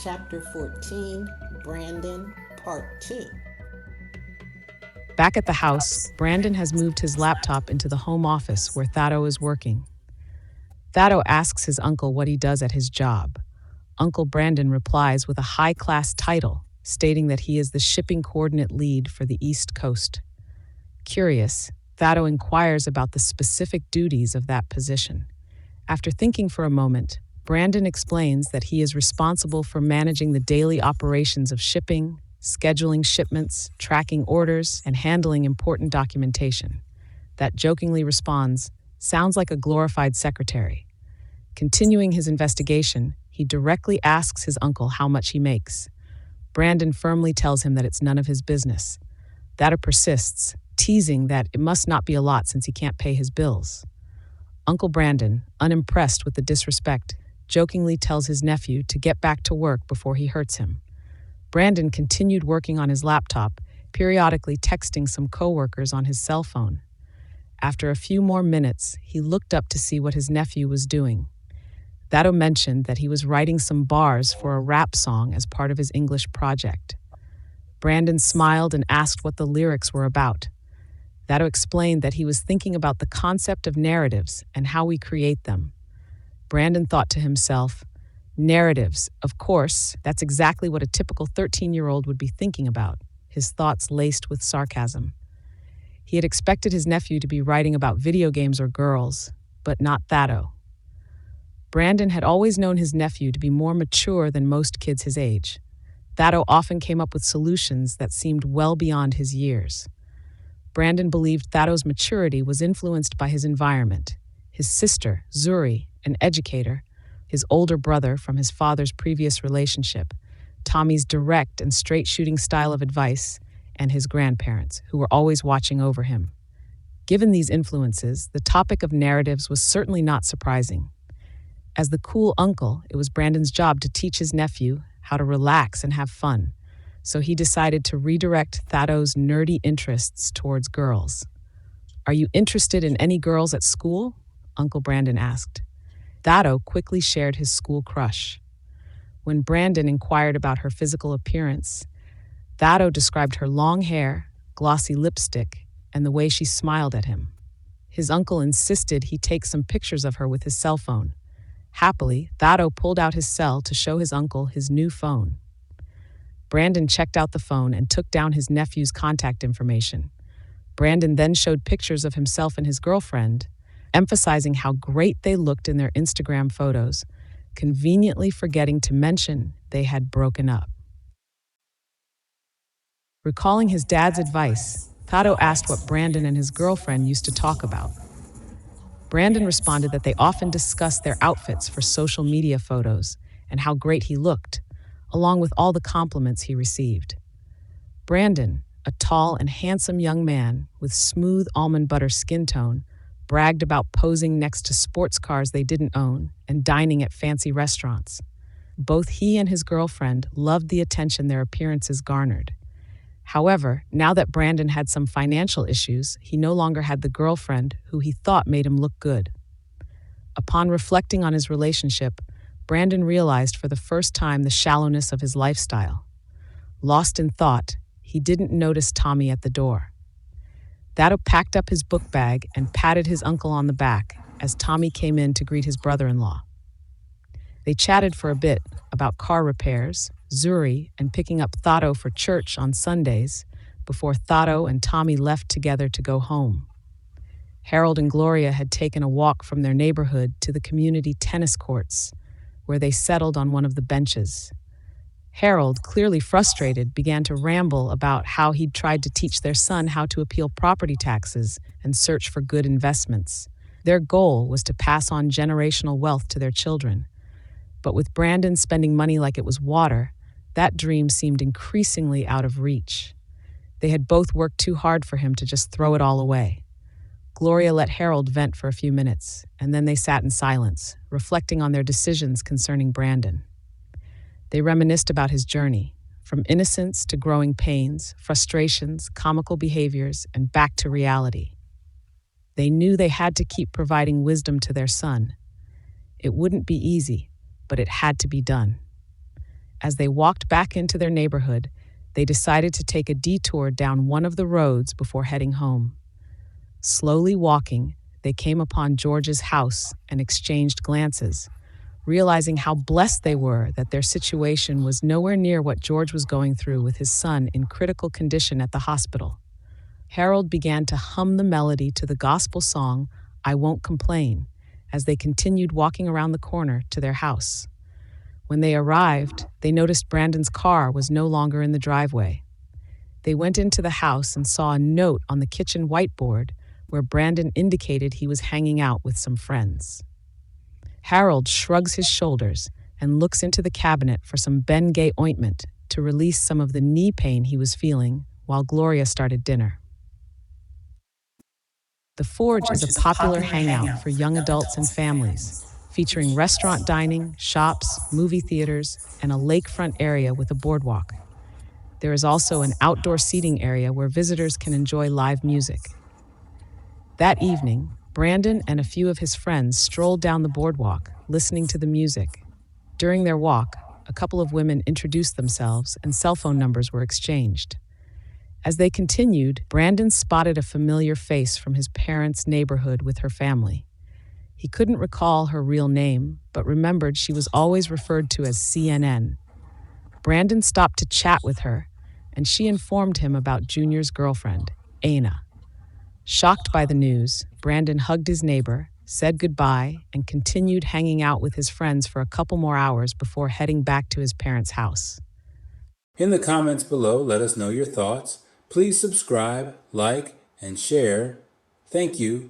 Chapter 14, Brandon, Part 2. Back at the house, Brandon has moved his laptop into the home office where Thato is working. Thato asks his uncle what he does at his job. Uncle Brandon replies with a high-class title, stating that he is the shipping coordinate lead for the East Coast. Curious, Thato inquires about the specific duties of that position. After thinking for a moment, Brandon explains that he is responsible for managing the daily operations of shipping, scheduling shipments, tracking orders, and handling important documentation. That jokingly responds, "Sounds like a glorified secretary." Continuing his investigation, he directly asks his uncle how much he makes. Brandon firmly tells him that it's none of his business. Thato persists, teasing that it must not be a lot since he can't pay his bills. Uncle Brandon, unimpressed with the disrespect, jokingly tells his nephew to get back to work before he hurts him. Brandon continued working on his laptop, periodically texting some coworkers on his cell phone. After a few more minutes, he looked up to see what his nephew was doing. Thato mentioned that he was writing some bars for a rap song as part of his English project. Brandon smiled and asked what the lyrics were about. Thato explained that he was thinking about the concept of narratives and how we create them. Brandon thought to himself, narratives, of course, that's exactly what a typical 13-year-old would be thinking about, his thoughts laced with sarcasm. He had expected his nephew to be writing about video games or girls, but not Thato. Brandon had always known his nephew to be more mature than most kids his age. Thato often came up with solutions that seemed well beyond his years. Brandon believed Thato's maturity was influenced by his environment. His sister, Zuri, an educator, his older brother from his father's previous relationship, Tommy's direct and straight-shooting style of advice, and his grandparents, who were always watching over him. Given these influences, the topic of narratives was certainly not surprising. As the cool uncle, it was Brandon's job to teach his nephew how to relax and have fun, so he decided to redirect Thato's nerdy interests towards girls. "Are you interested in any girls at school?" Uncle Brandon asked. Thato quickly shared his school crush. When Brandon inquired about her physical appearance, Thato described her long hair, glossy lipstick, and the way she smiled at him. His uncle insisted he take some pictures of her with his cell phone. Happily, Thato pulled out his cell to show his uncle his new phone. Brandon checked out the phone and took down his nephew's contact information. Brandon then showed pictures of himself and his girlfriend, emphasizing how great they looked in their Instagram photos, conveniently forgetting to mention they had broken up. Recalling his dad's advice, Thato asked what Brandon and his girlfriend used to talk about. Brandon responded that they often discussed their outfits for social media photos and how great he looked, along with all the compliments he received. Brandon, a tall and handsome young man with smooth almond butter skin tone, bragged about posing next to sports cars they didn't own and dining at fancy restaurants. Both he and his girlfriend loved the attention their appearances garnered. However, now that Brandon had some financial issues, he no longer had the girlfriend who he thought made him look good. Upon reflecting on his relationship, Brandon realized for the first time the shallowness of his lifestyle. Lost in thought, he didn't notice Tommy at the door. Thato packed up his book bag and patted his uncle on the back as Tommy came in to greet his brother-in-law. They chatted for a bit about car repairs, Zuri, and picking up Thato for church on Sundays before Thato and Tommy left together to go home. Harold and Gloria had taken a walk from their neighborhood to the community tennis courts, where they settled on one of the benches. Harold, clearly frustrated, began to ramble about how he'd tried to teach their son how to appeal property taxes and search for good investments. Their goal was to pass on generational wealth to their children. But with Brandon spending money like it was water, that dream seemed increasingly out of reach. They had both worked too hard for him to just throw it all away. Gloria let Harold vent for a few minutes, and then they sat in silence, reflecting on their decisions concerning Brandon. They reminisced about his journey, from innocence to growing pains, frustrations, comical behaviors, and back to reality. They knew they had to keep providing wisdom to their son. It wouldn't be easy, but it had to be done. As they walked back into their neighborhood, they decided to take a detour down one of the roads before heading home. Slowly walking, they came upon George's house and exchanged glances, realizing how blessed they were that their situation was nowhere near what George was going through with his son in critical condition at the hospital. Harold began to hum the melody to the gospel song, "I Won't Complain," as they continued walking around the corner to their house. When they arrived, they noticed Brandon's car was no longer in the driveway. They went into the house and saw a note on the kitchen whiteboard where Brandon indicated he was hanging out with some friends. Harold shrugs his shoulders and looks into the cabinet for some Bengay ointment to release some of the knee pain he was feeling while Gloria started dinner. The Forge is a popular hangout for young adults and families, featuring restaurant dining, shops, movie theaters, and a lakefront area with a boardwalk. There is also an outdoor seating area where visitors can enjoy live music. That evening, Brandon and a few of his friends strolled down the boardwalk, listening to the music. During their walk, a couple of women introduced themselves and cell phone numbers were exchanged. As they continued, Brandon spotted a familiar face from his parents' neighborhood with her family. He couldn't recall her real name, but remembered she was always referred to as CNN. Brandon stopped to chat with her, and she informed him about Junior's girlfriend, Aina. Shocked by the news, Brandon hugged his neighbor, said goodbye, and continued hanging out with his friends for a couple more hours before heading back to his parents' house. In the comments below, let us know your thoughts. Please subscribe, like, and share. Thank you.